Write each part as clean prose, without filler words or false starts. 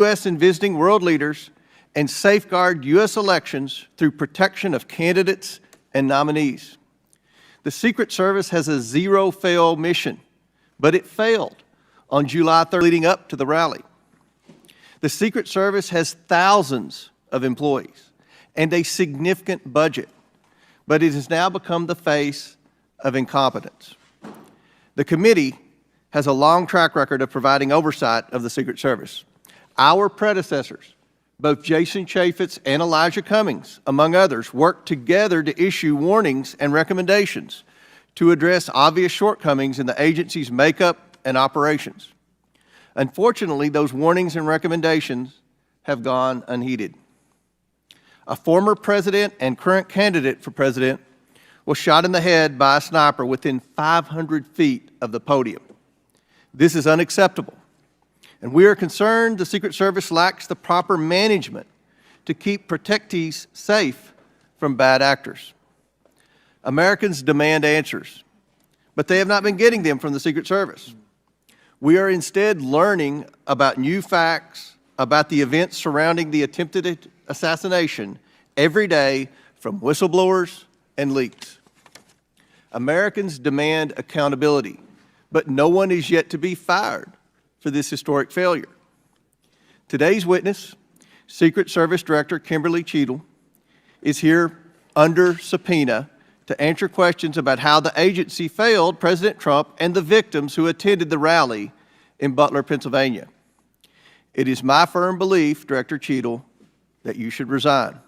U.S. and visiting world leaders and safeguard U.S. elections through protection of candidates and nominees. The Secret Service has a zero-fail mission, but it failed on July 3rd leading up to the rally. The Secret Service has thousands of employees and a significant budget, but it has now become the face of incompetence. The committee has a long track record of providing oversight of the Secret Service. Our predecessors, both Jason Chaffetz and Elijah Cummings, among others, worked together to issue warnings and recommendations to address obvious shortcomings in the agency's makeup and operations. Unfortunately, those warnings and recommendations have gone unheeded. A former president and current candidate for president was shot in the head by a sniper within 500 feet of the podium. This is unacceptable, and we are concerned the Secret Service lacks the proper management to keep protectees safe from bad actors. Americans demand answers, but they have not been getting them from the Secret Service. We are instead learning about new facts about the events surrounding the attempted assassination every day from whistleblowers and leaks. Americans demand accountability, but no one is yet to be fired for this historic failure. Today's witness, Secret Service Director Kimberly Cheadle, is here under subpoena to answer questions about how the agency failed President Trump and the victims who attended the rally in Butler, Pennsylvania. It is my firm belief, Director Cheadle, that you should resign.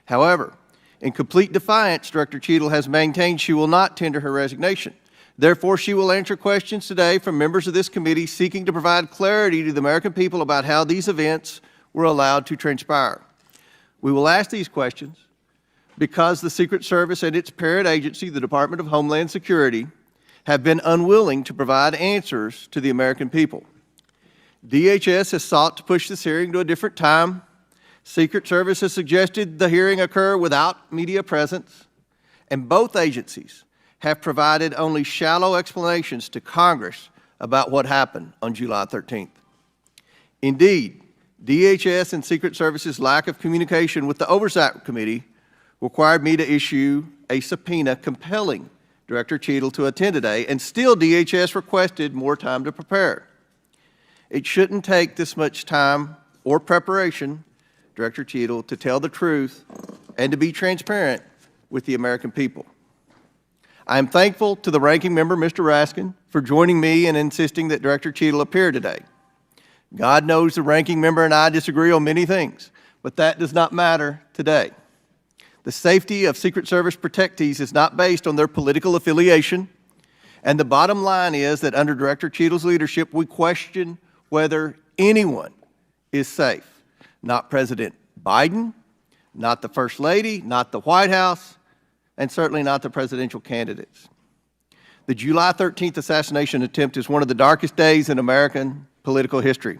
However, in complete defiance, Director Cheadle has maintained she will not tender her resignation. Therefore, she will answer questions today from members of this committee seeking to provide clarity to the American people about how these events were allowed to transpire. We will ask these questions because the Secret Service and its parent agency, the Department of Homeland Security, have been unwilling to provide answers to the American people. DHS has sought to push this hearing to a different time. Secret Service has suggested the hearing occur without media presence, and both agencies have provided only shallow explanations to Congress about what happened on July 13th. Indeed, DHS and Secret Service's lack of communication with the Oversight Committee required me to issue a subpoena compelling Director Cheadle to attend today, and still DHS requested more time to prepare. It shouldn't take this much time or preparation, Director Cheadle, to tell the truth and to be transparent with the American people. I am thankful to the ranking member, Mr. Raskin, for joining me in insisting that Director Cheadle appear today. God knows the ranking member and I disagree on many things, but that does not matter today. The safety of Secret Service protectees is not based on their political affiliation, and the bottom line is that under Director Cheadle's leadership, we question whether anyone is safe. Not President Biden, not the First Lady, not the White House, and certainly not the presidential candidates. The July 13th assassination attempt is one of the darkest days in American political history.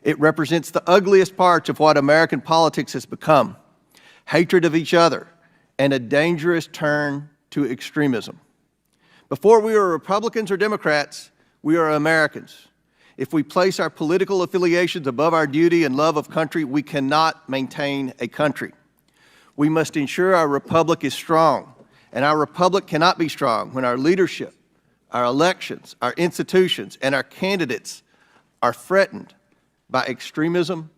It represents the ugliest parts of what American politics has become: hatred of each other and a dangerous turn to extremism. Before we are Republicans or Democrats, we are Americans. If we place our political affiliations above our duty and love of country, we cannot maintain a country. We must ensure our republic is strong, and our republic cannot be strong when our leadership, our elections, our institutions, and our candidates are threatened by extremism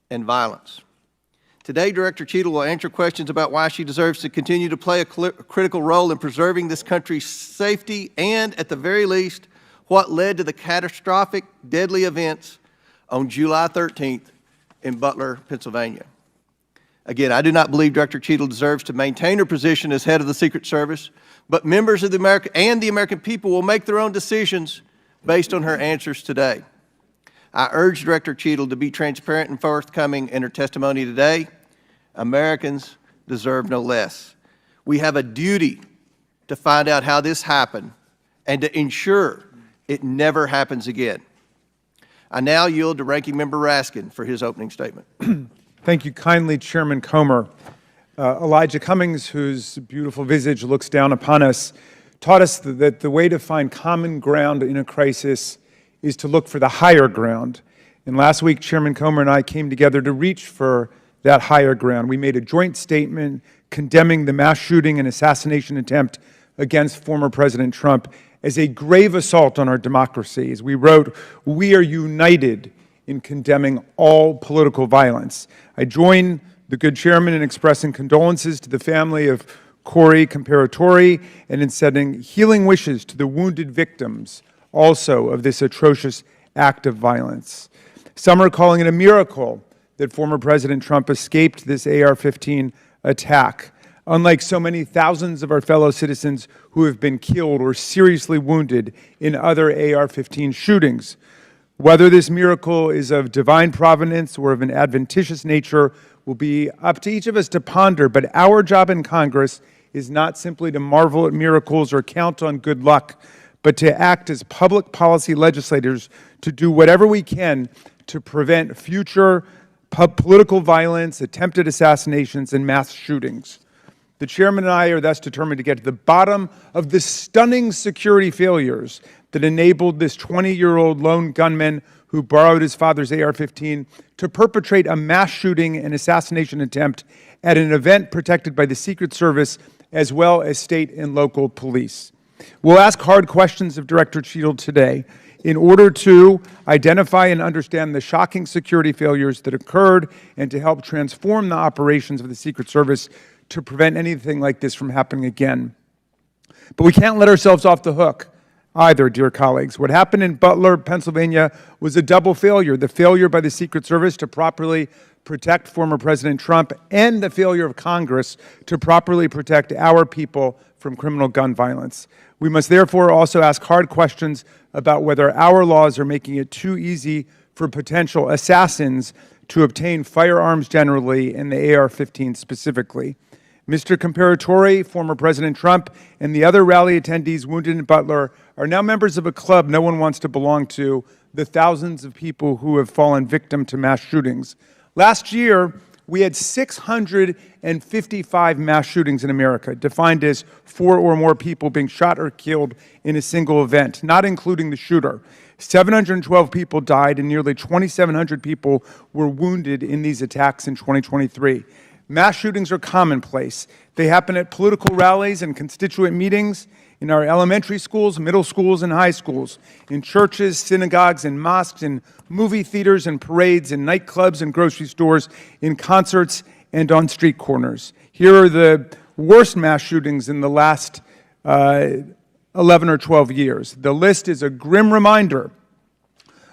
and violence. Today, Director Cheadle will answer questions about why she deserves to continue to play a critical role in preserving this country's safety and, at the very least, what led to the catastrophic, deadly events on July 13th in Butler, Pennsylvania. Again, I do not believe Director Cheadle deserves to maintain her position as head of the Secret Service, but members of the American people will make their own decisions based on her answers today. I urge Director Cheadle to be transparent and forthcoming in her testimony today. Americans deserve no less. We have a duty to find out how this happened and to ensure it never happens again. I now yield to Ranking Member Raskin for his opening statement. Thank you kindly, Chairman Comer. Elijah Cummings, whose beautiful visage looks down upon us, taught us that the way to find common ground in a crisis is to look for the higher ground. And last week, Chairman Comer and I came together to reach for that higher ground. We made a joint statement condemning the mass shooting and assassination attempt against former President Trump as a grave assault on our democracy. As we wrote, "We are united in condemning all political violence." I join the good chairman in expressing condolences to the family of Corey Comparatori and in sending healing wishes to the wounded victims also of this atrocious act of violence. Some are calling it a miracle that former President Trump escaped this AR-15 attack, unlike so many thousands of our fellow citizens who have been killed or seriously wounded in other AR-15 shootings. Whether this miracle is of divine providence or of an adventitious nature will be up to each of us to ponder, but our job in Congress is not simply to marvel at miracles or count on good luck, but to act as public policy legislators to do whatever we can to prevent future political violence, attempted assassinations, and mass shootings. The chairman and I are thus determined to get to the bottom of the stunning security failures that enabled this 20-year-old lone gunman who borrowed his father's AR-15 to perpetrate a mass shooting and assassination attempt at an event protected by the Secret Service as well as state and local police. We'll ask hard questions of Director Cheadle today in order to identify and understand the shocking security failures that occurred and to help transform the operations of the Secret Service to prevent anything like this from happening again. But we can't let ourselves off the hook either, dear colleagues. What happened in Butler, Pennsylvania was a double failure: the failure by the Secret Service to properly protect former President Trump and the failure of Congress to properly protect our people from criminal gun violence. We must therefore also ask hard questions about whether our laws are making it too easy for potential assassins to obtain firearms generally and the AR-15 specifically. Mr. Comparatori, former President Trump, and the other rally attendees wounded in Butler are now members of a club no one wants to belong to, the thousands of people who have fallen victim to mass shootings. Last year, we had 655 mass shootings in America, defined as 4 or more people being shot or killed in a single event, not including the shooter. 712 people died and nearly 2,700 people were wounded in these attacks in 2023. Mass shootings are commonplace. They happen at political rallies and constituent meetings, in our elementary schools, middle schools, and high schools, in churches, synagogues, and mosques, in movie theaters and parades, in nightclubs and grocery stores, in concerts, and on street corners. Here are the worst mass shootings in the last 11 or 12 years. The list is a grim reminder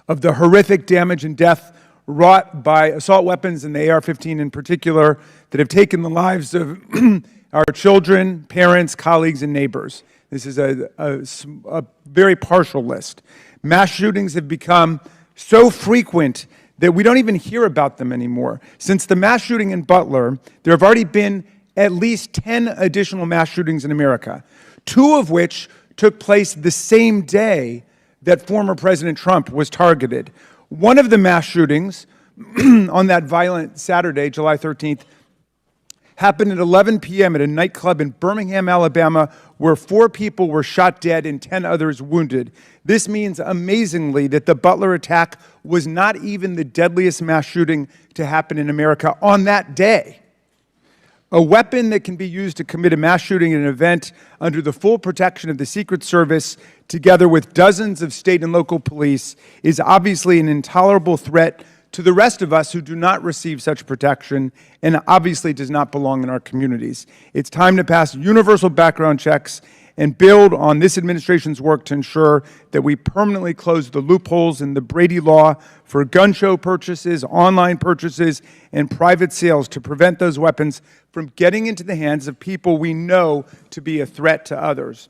of the horrific damage and death wrought by assault weapons and the AR-15 in particular that have taken the lives of our children, parents, colleagues, and neighbors. This is a very partial list. Mass shootings have become so frequent that we don't even hear about them anymore. Since the mass shooting in Butler, there have already been at least 10 additional mass shootings in America, 2 of which took place the same day that former President Trump was targeted. One of the mass shootings on that violent Saturday, July 13th, happened at 11 p.m. at a nightclub in Birmingham, Alabama, where 4 people were shot dead and 10 others wounded. This means, amazingly, that the Butler attack was not even the deadliest mass shooting to happen in America on that day. A weapon that can be used to commit a mass shooting at an event under the full protection of the Secret Service, together with dozens of state and local police, is obviously an intolerable threat to the rest of us who do not receive such protection and obviously does not belong in our communities. It's time to pass universal background checks and build on this administration's work to ensure that we permanently close the loopholes in the Brady law for gun show purchases, online purchases, and private sales to prevent those weapons from getting into the hands of people we know to be a threat to others.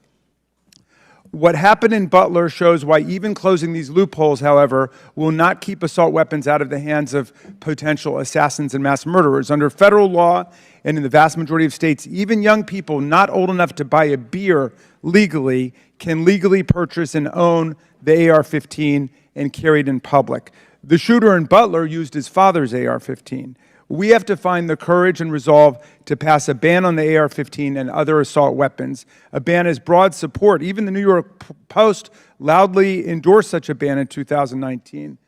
What happened in Butler shows why even closing these loopholes, however, will not keep assault weapons out of the hands of potential assassins and mass murderers. Under federal law and in the vast majority of states, even young people not old enough to buy a beer legally can legally purchase and own the AR-15 and carry it in public. The shooter in Butler used his father's AR-15. We have to find the courage and resolve to pass a ban on the AR-15 and other assault weapons. A ban has broad support. Even the New York Post loudly endorsed such a ban in 2019.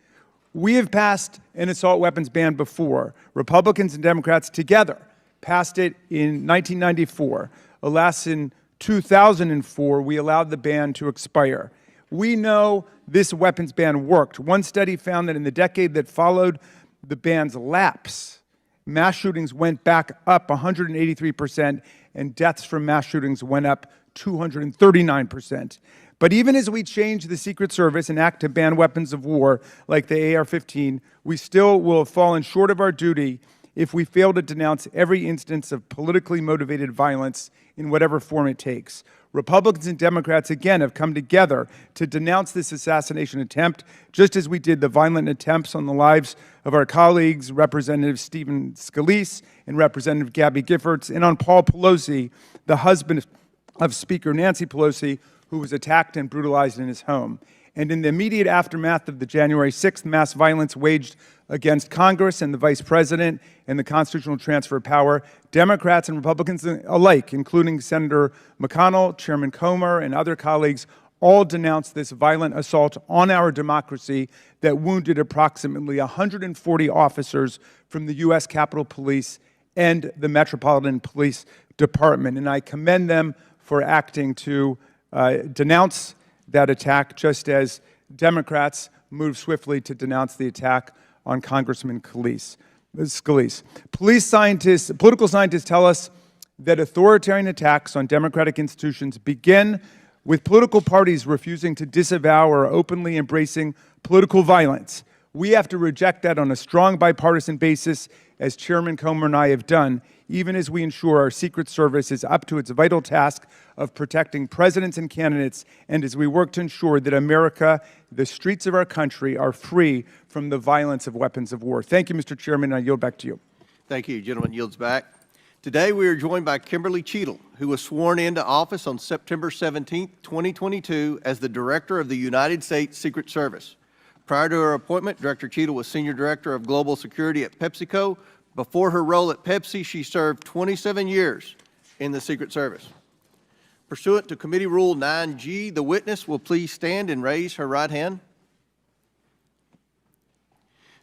We have passed an assault weapons ban before. Republicans and Democrats together passed it in 1994. Alas, in 2004, we allowed the ban to expire. We know this weapons ban worked. One study found that in the decade that followed the ban's lapse, mass shootings went back up 183%, and deaths from mass shootings went up 239%. But even as we change the Secret Service and act to ban weapons of war like the AR-15, we still will have fallen short of our duty if we fail to denounce every instance of politically motivated violence in whatever form it takes. Republicans and Democrats, again, have come together to denounce this assassination attempt, just as we did the violent attempts on the lives of our colleagues, Representative Stephen Scalise and Representative Gabby Giffords, and on Paul Pelosi, the husband of Speaker Nancy Pelosi, who was attacked and brutalized in his home. And in the immediate aftermath of the January 6th mass violence waged against Congress and the Vice President and the constitutional transfer of power, Democrats and Republicans alike, including Senator McConnell, Chairman Comer, and other colleagues, all denounced this violent assault on our democracy that wounded approximately 140 officers from the U.S. Capitol Police and the Metropolitan Police Department. And I commend them for acting to denounce that attack, just as Democrats moved swiftly to denounce the attack on Congressman Scalise. Political scientists tell us that authoritarian attacks on democratic institutions begin with political parties refusing to disavow or openly embracing political violence. We have to reject that on a strong bipartisan basis, as Chairman Comer and I have done, even as we ensure our Secret Service is up to its vital task of protecting presidents and candidates, and as we work to ensure that America, the streets of our country, are free from the violence of weapons of war. Thank you, Mr. Chairman, and I yield back to you. Thank you. Gentleman yields back. Today we are joined by Kimberly Cheadle, who was sworn into office on September 17, 2022 as the Director of the United States Secret Service. Prior to her appointment, Director Cheadle was Senior Director of Global Security at PepsiCo. Before her role at Pepsi, she served 27 years in the Secret Service. Pursuant to Committee Rule 9G, the witness will please stand and raise her right hand.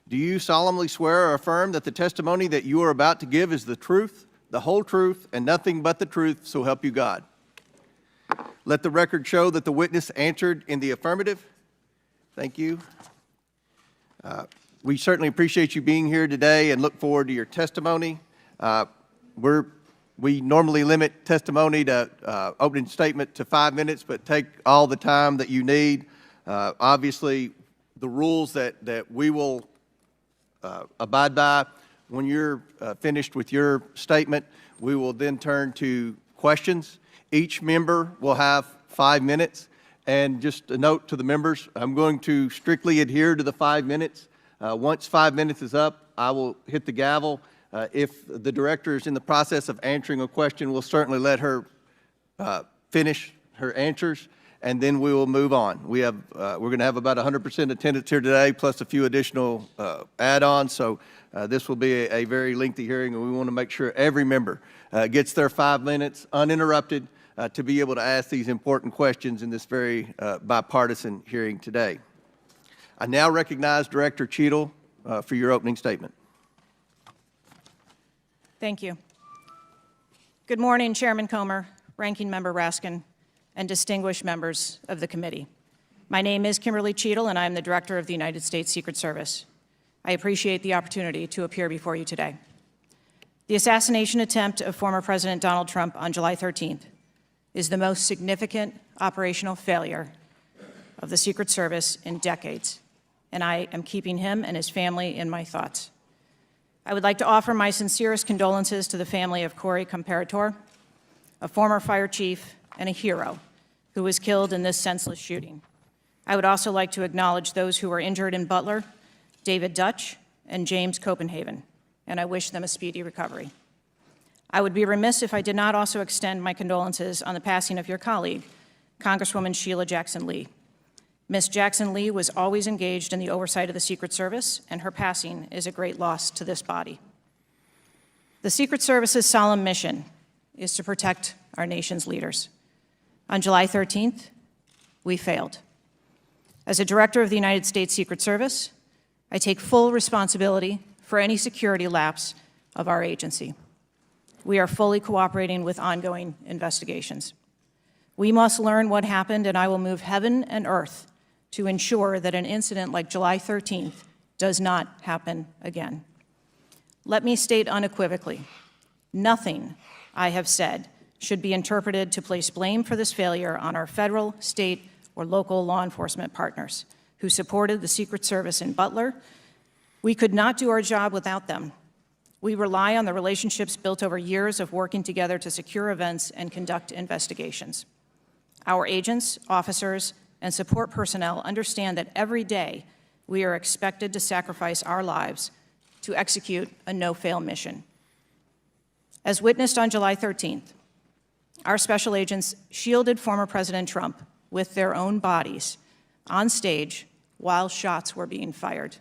Do you solemnly swear or affirm that the testimony that you are about to give is the truth, the whole truth, and nothing but the truth, so help you God? Let the record show that the witness answered in the affirmative. Thank you. We certainly appreciate you being here today and look forward to your testimony. We normally limit testimony to opening statement to 5 minutes, but take all the time that you need. Obviously, the rules that we will abide by, when you're finished with your statement, we will then turn to questions. Each member will have 5 minutes. And just a note to the members, I'm going to strictly adhere to the 5 minutes. Once 5 minutes is up, I will hit the gavel. If the director is in the process of answering a question, we'll certainly let her finish her answers, and then we will move on. We're going to have about 100% attendance here today, plus a few additional add-ons, so this will be a very lengthy hearing, and we want to make sure every member gets their 5 minutes uninterrupted to be able to ask these important questions in this very bipartisan hearing today. I now recognize Director Cheadle for your opening statement. Thank you. Good morning, Chairman Comer, Ranking Member Raskin, and distinguished members of the committee. My name is Kimberly Cheadle, and I am the Director of the United States Secret Service. I appreciate the opportunity to appear before you today. The assassination attempt of former President Donald Trump on July 13th is the most significant operational failure of the Secret Service in decades, and I am keeping him and his family in my thoughts. I would like to offer my sincerest condolences to the family of Corey Comparator, a former fire chief and a hero who was killed in this senseless shooting. I would also like to acknowledge those who were injured in Butler, David Dutch and James Copenhagen, and I wish them a speedy recovery. I would be remiss if I did not also extend my condolences on the passing of your colleague, Congresswoman Sheila Jackson Lee. Ms. Jackson Lee was always engaged in the oversight of the Secret Service, and her passing is a great loss to this body. The Secret Service's solemn mission is to protect our nation's leaders. On July 13th, we failed. As a director of the United States Secret Service, I take full responsibility for any security lapse of our agency. We are fully cooperating with ongoing investigations. We must learn what happened, and I will move heaven and earth to ensure that an incident like July 13th does not happen again. Let me state unequivocally, nothing I have said should be interpreted to place blame for this failure on our federal, state, or local law enforcement partners who supported the Secret Service in Butler. We could not do our job without them. We rely on the relationships built over years of working together to secure events and conduct investigations. Our agents, officers, and support personnel understand that every day we are expected to sacrifice our lives to execute a no-fail mission. As witnessed on July 13th, our special agents shielded former President Trump with their own bodies on stage while shots were being fired.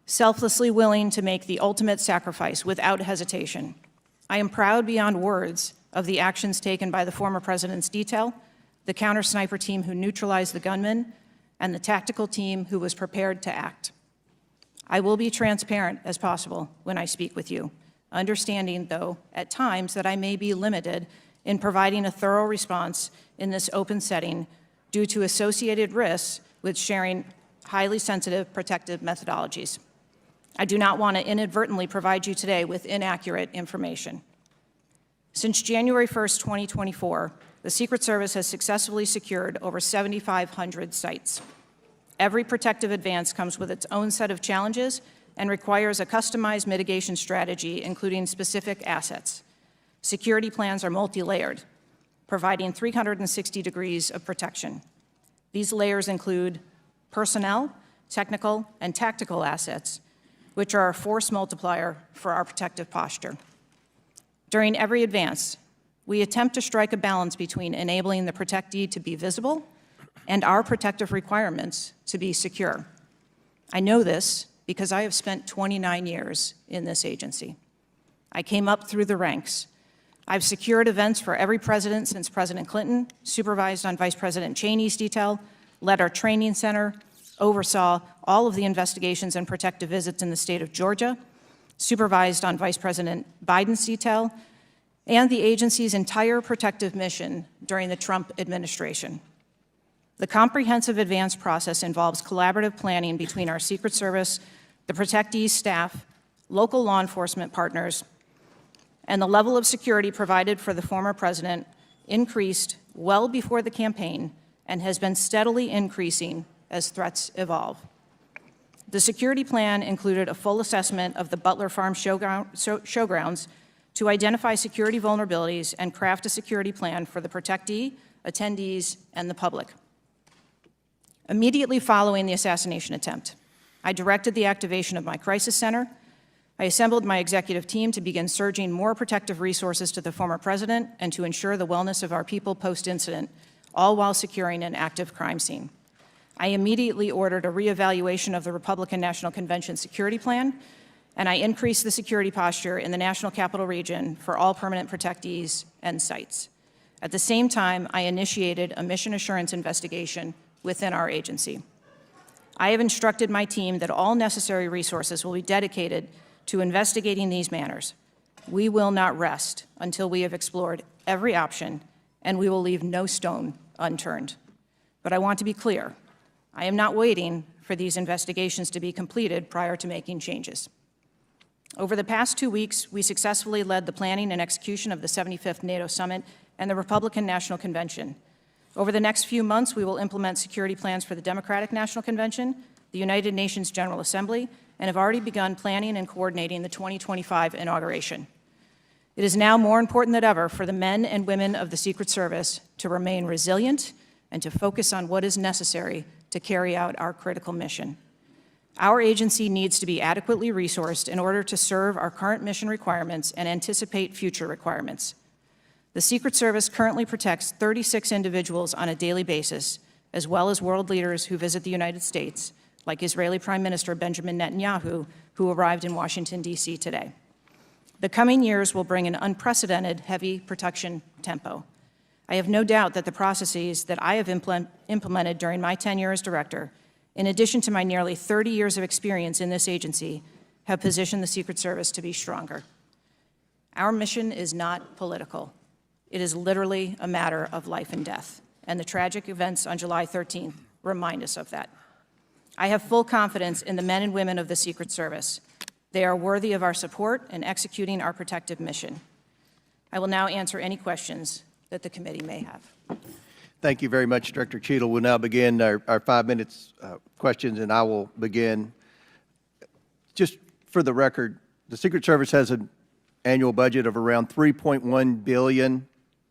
Selflessly willing to make the ultimate sacrifice without hesitation, I am proud beyond words of the actions taken by the former president's detail, the counter-sniper team who neutralized the gunman, and the tactical team who was prepared to act. I will be transparent as possible when I speak with you, understanding, though, at times that I may be limited in providing a thorough response in this open setting due to associated risks with sharing highly sensitive protective methodologies. I do not want to inadvertently provide you today with inaccurate information. Since January 1st, 2024, the Secret Service has successfully secured over 7,500 sites. Every protective advance comes with its own set of challenges and requires a customized mitigation strategy, including specific assets. Security plans are multi-layered, providing 360 degrees of protection. These layers include personnel, technical, and tactical assets, which are a force multiplier for our protective posture. During every advance, we attempt to strike a balance between enabling the protectee to be visible and our protective requirements to be secure. I know this because I have spent 29 years in this agency. I came up through the ranks. I've secured events for every president since President Clinton, supervised on Vice President Cheney's detail, led our training center, oversaw all of the investigations and protective visits in the state of Georgia, supervised on Vice President Biden's detail, and the agency's entire protective mission during the Trump administration. The comprehensive advance process involves collaborative planning between our Secret Service, the protectee's staff, local law enforcement partners, and the level of security provided for the former president increased well before the campaign and has been steadily increasing as threats evolve. The security plan included a full assessment of the Butler Farm showgrounds to identify security vulnerabilities and craft a security plan for the protectee, attendees, and the public. Immediately following the assassination attempt, I directed the activation of my crisis center. I assembled my executive team to begin surging more protective resources to the former president and to ensure the wellness of our people post-incident, all while securing an active crime scene. I immediately ordered a reevaluation of the Republican National Convention security plan, and I increased the security posture in the National Capital Region for all permanent protectees and sites. At the same time, I initiated a mission assurance investigation within our agency. I have instructed my team that all necessary resources will be dedicated to investigating these matters. We will not rest until we have explored every option, and we will leave no stone unturned. But I want to be clear, I am not waiting for these investigations to be completed prior to making changes. Over the past 2 weeks, we successfully led the planning and execution of the 75th NATO Summit and the Republican National Convention. Over the next few months, we will implement security plans for the Democratic National Convention, the United Nations General Assembly, and have already begun planning and coordinating the 2025 inauguration. It is now more important than ever for the men and women of the Secret Service to remain resilient and to focus on what is necessary to carry out our critical mission. Our agency needs to be adequately resourced in order to serve our current mission requirements and anticipate future requirements. The Secret Service currently protects 36 individuals on a daily basis, as well as world leaders who visit the United States, like Israeli Prime Minister Benjamin Netanyahu, who arrived in Washington, D.C. today. The coming years will bring an unprecedented heavy protection tempo. I have no doubt that the processes that I have implemented during my tenure as director in addition to my nearly 30 years of experience in this agency, have positioned the Secret Service to be stronger. Our mission is not political. It is literally a matter of life and death, and the tragic events on July 13th remind us of that. I have full confidence in the men and women of the Secret Service. They are worthy of our support in executing our protective mission. I will now answer any questions that the committee may have. Thank you very much, Director Cheadle. We'll now begin our 5 minutes questions, and I will begin. Just for the record, the Secret Service has an annual budget of around $3.1 billion,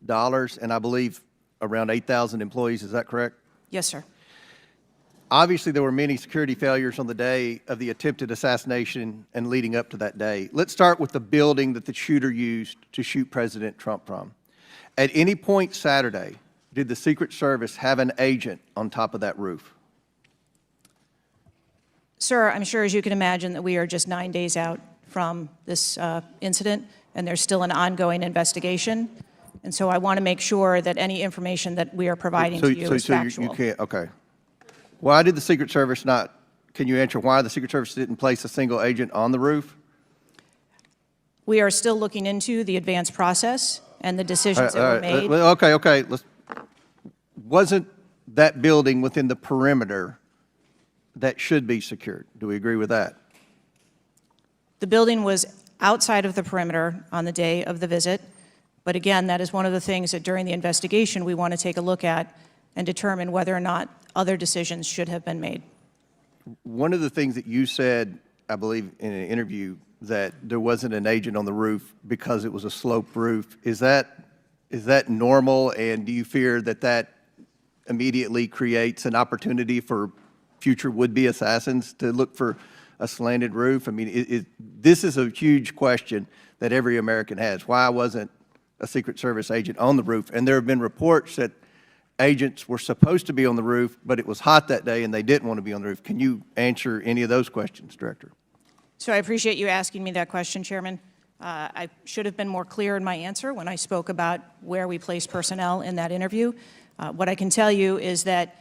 and I believe around 8,000 employees. Is that correct? Yes, sir. Obviously, there were many security failures on the day of the attempted assassination and leading up to that day. Let's start with the building that the shooter used to shoot President Trump from. At any point Saturday, did the Secret Service have an agent on top of that roof? Sir, I'm sure, as you can imagine, that we are just 9 days out from this incident, and there's still an ongoing investigation. And so I want to make sure that any information that we are providing to you is factual. You can't, okay. Why did the Secret Service not, can you answer why the Secret Service didn't place a single agent on the roof? We are still looking into the advanced process and the decisions that were made. Okay. Wasn't that building within the perimeter that should be secured? Do we agree with that? The building was outside of the perimeter on the day of the visit. But again, that is one of the things that during the investigation we want to take a look at and determine whether or not other decisions should have been made. One of the things that you said, I believe in an interview, that there wasn't an agent on the roof because it was a sloped roof. Is that normal, and do you fear that that immediately creates an opportunity for future would-be assassins to look for a slanted roof? I mean, this is a huge question that every American has. Why wasn't a Secret Service agent on the roof? And there have been reports that agents were supposed to be on the roof, but it was hot that day and they didn't want to be on the roof. Can you answer any of those questions, Director? So I appreciate you asking me that question, Chairman. I should have been more clear in my answer when I spoke about where we place personnel in that interview. What I can tell you is that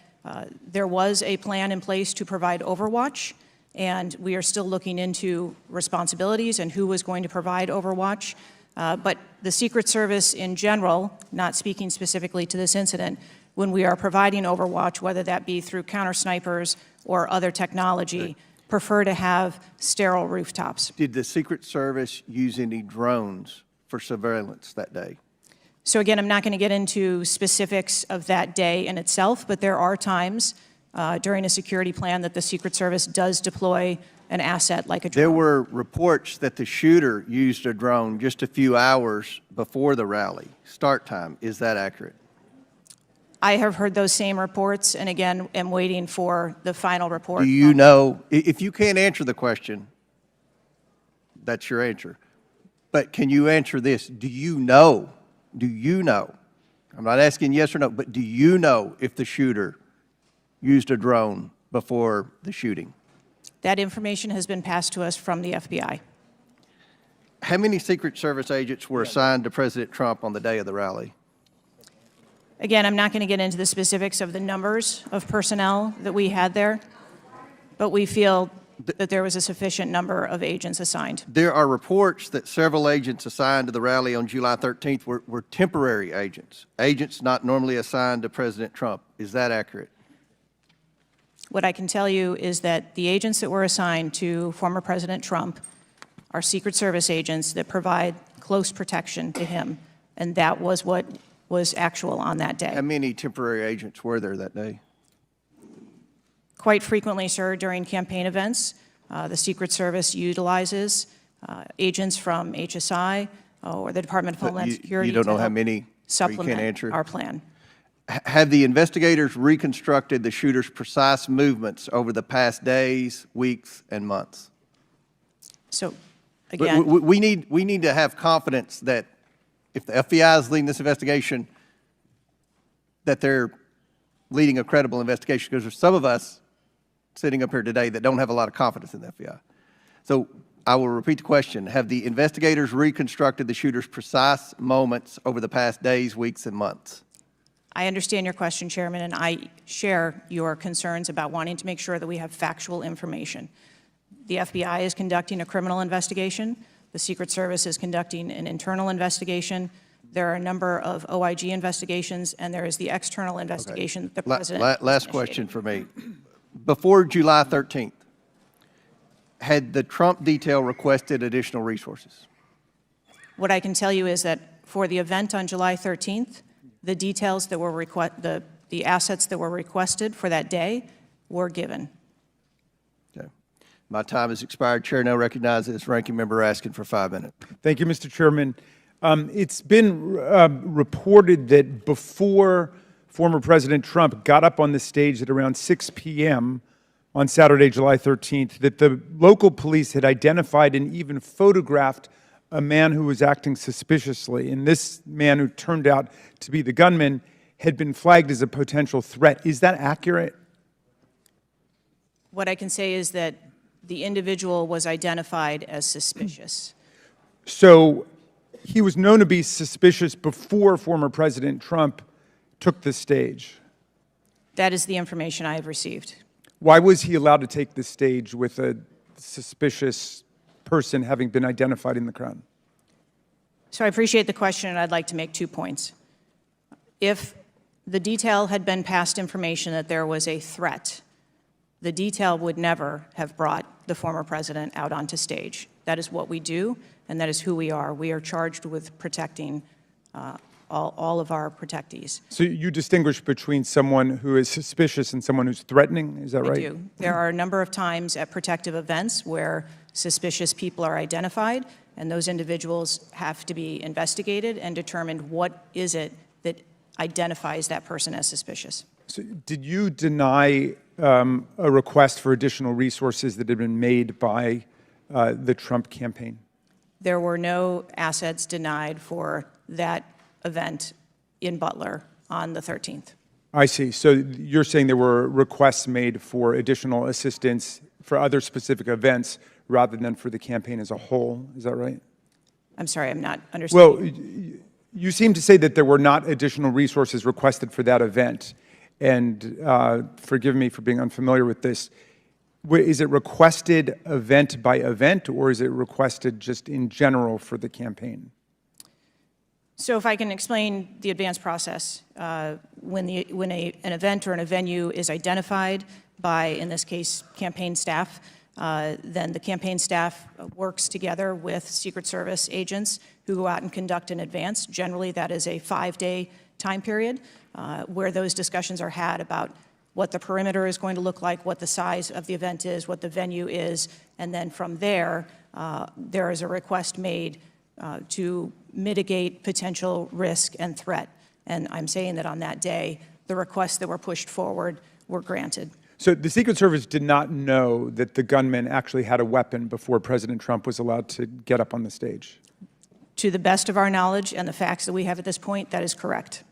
there was a plan in place to provide overwatch, and we are still looking into responsibilities and who was going to provide overwatch. But the Secret Service in general, not speaking specifically to this incident, when we are providing overwatch, whether that be through counter snipers or other technology, prefer to have sterile rooftops. Did the Secret Service use any drones for surveillance that day? So again, I'm not going to get into specifics of that day in itself, but there are times during a security plan that the Secret Service does deploy an asset like a drone. There were reports that the shooter used a drone just a few hours before the rally start time. Is that accurate? I have heard those same reports, and again, am waiting for the final report. Do you know, if you can't answer the question, that's your answer. But can you answer this? Do you know, I'm not asking yes or no, but do you know if the shooter used a drone before the shooting? That information has been passed to us from the FBI. How many Secret Service agents were assigned to President Trump on the day of the rally? Again, I'm not going to get into the specifics of the numbers of personnel that we had there, but we feel that there was a sufficient number of agents assigned. There are reports that several agents assigned to the rally on July 13th were temporary agents, agents not normally assigned to President Trump. Is that accurate? What I can tell you is that the agents that were assigned to former President Trump are Secret Service agents that provide close protection to him, and that was what was actual on that day. How many temporary agents were there that day? Quite frequently, sir, during campaign events, the Secret Service utilizes agents from HSI or the Department of Homeland Security. You don't know how many? Supplement our plan. Have the investigators reconstructed the shooter's precise movements over the past days, weeks, and months? So, again, we need to have confidence that if the FBI is leading this investigation, that they're leading a credible investigation, because there's some of us sitting up here today that don't have a lot of confidence in the FBI. So I will repeat the question. Have the investigators reconstructed the shooter's precise moments over the past days, weeks, and months? I understand your question, Chairman, and I share your concerns about wanting to make sure that we have factual information. The FBI is conducting a criminal investigation. The Secret Service is conducting an internal investigation. There are a number of OIG investigations, and there is the external investigation that the President Last question for me. Before July 13th, had the Trump detail requested additional resources? What I can tell you is that for the event on July 13th, the details that were the assets that were requested for that day were given. Okay. My time has expired. Chair now recognizes Ranking Member Raskin for 5 minutes. Thank you, Mr. Chairman. It's been reported that before former President Trump got up on the stage at around 6 p.m. on Saturday, July 13th, that the local police had identified and even photographed a man who was acting suspiciously. And this man, who turned out to be the gunman, had been flagged as a potential threat. Is that accurate? What I can say is that the individual was identified as suspicious. So he was known to be suspicious before former President Trump took the stage. That is the information I have received. Why was he allowed to take the stage with a suspicious person having been identified in the crowd? So I appreciate the question, and I'd like to make 2 points. If the detail had been passed information that there was a threat, the detail would never have brought the former president out onto stage. That is what we do, and that is who we are. We are charged with protecting all of our protectees. So you distinguish between someone who is suspicious and someone who's threatening, is that right? I do. There are a number of times at protective events where suspicious people are identified, and those individuals have to be investigated and determined what is it that identifies that person as suspicious. So did you deny a request for additional resources that had been made by the Trump campaign? There were no assets denied for that event in Butler on the 13th. I see. So you're saying there were requests made for additional assistance for other specific events rather than for the campaign as a whole. Is that right? I'm sorry, I'm not understanding. Well, you seem to say that there were not additional resources requested for that event. And forgive me for being unfamiliar with this. Is it requested event by event, or is it requested just in general for the campaign? So if I can explain the advance process, when an event or a venue is identified by, in this case, campaign staff, then the campaign staff works together with Secret Service agents who go out and conduct an advance. Generally, that is a 5-day time period where those discussions are had about what the perimeter is going to look like, what the size of the event is, what the venue is, and then from there, there is a request made to mitigate potential risk and threat. And I'm saying that on that day, the requests that were pushed forward were granted. So the Secret Service did not know that the gunman actually had a weapon before President Trump was allowed to get up on the stage? To the best of our knowledge and the facts that we have at this point, that is correct.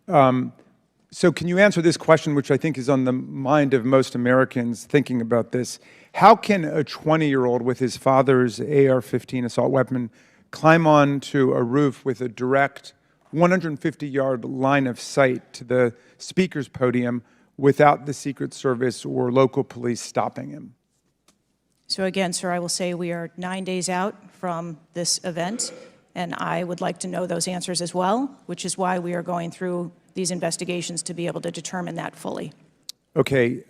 So can you answer this question, which I think is on the mind of most Americans thinking about this? How can a 20-year-old with his father's AR-15 assault weapon climb onto a roof with a direct 150-yard line of sight to the speaker's podium without the Secret Service or local police stopping him? So again, sir, I will say we are 9 days out from this event, and I would like to know those answers as well, which is why we are going through these investigations to be able to determine that fully. Okay.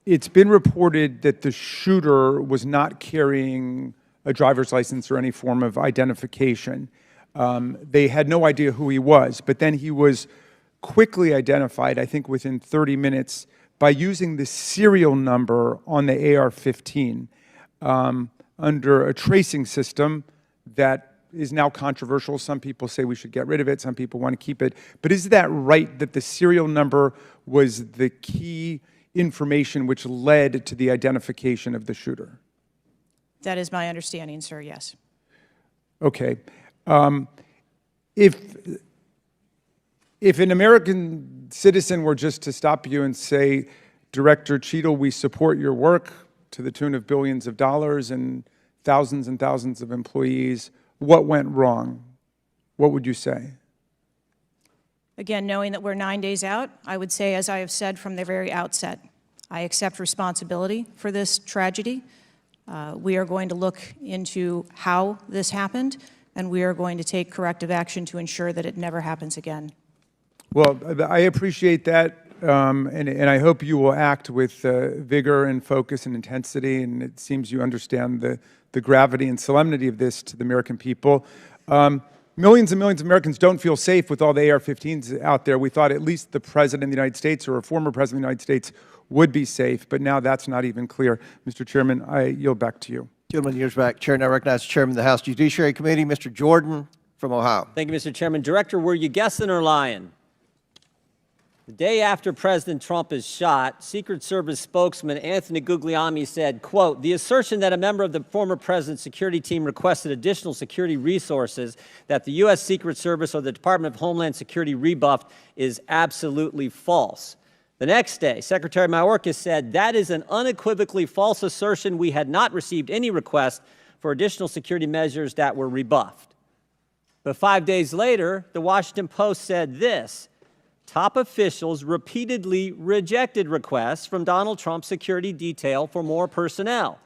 It's been reported that the shooter was not carrying a driver's license or any form of identification. They had no idea who he was, but then he was quickly identified, I think within 30 minutes, by using the serial number on the AR-15 under a tracing system that is now controversial. Some people say we should get rid of it. Some people want to keep it. But is that right, that the serial number was the key information which led to the identification of the shooter? That is my understanding, sir, yes. Okay. If an American citizen were just to stop you and say, Director Cheadle, we support your work to the tune of billions of dollars and thousands of employees, what went wrong? What would you say? Again, knowing that we're 9 days out, I would say, as I have said from the very outset, I accept responsibility for this tragedy. We are going to look into how this happened, and we are going to take corrective action to ensure that it never happens again. Well, I appreciate that, and I hope you will act with vigor and focus and intensity, and it seems you understand the gravity and solemnity of this to the American people. Millions and millions of Americans don't feel safe with all the AR-15s out there. We thought at least the President of the United States or a former President of the United States would be safe, but now that's not even clear. Mr. Chairman, I yield back to you. Gentleman yields back. Chair now recognizes Chairman of the House Judiciary Committee, Mr. Jordan from Ohio. Thank you, Mr. Chairman. Director, were you guessing or lying? The day after President Trump is shot, Secret Service spokesman Anthony Guglielmi said, quote, "The assertion that a member of the former president's security team requested additional security resources that the U.S. Secret Service or the Department of Homeland Security rebuffed is absolutely false." The next day, Secretary Mayorkas said, "That is an unequivocally false assertion. We had not received any request for additional security measures that were rebuffed." But 5 days later, the Washington Post said this: "Top officials repeatedly rejected requests from Donald Trump's security detail for more personnel."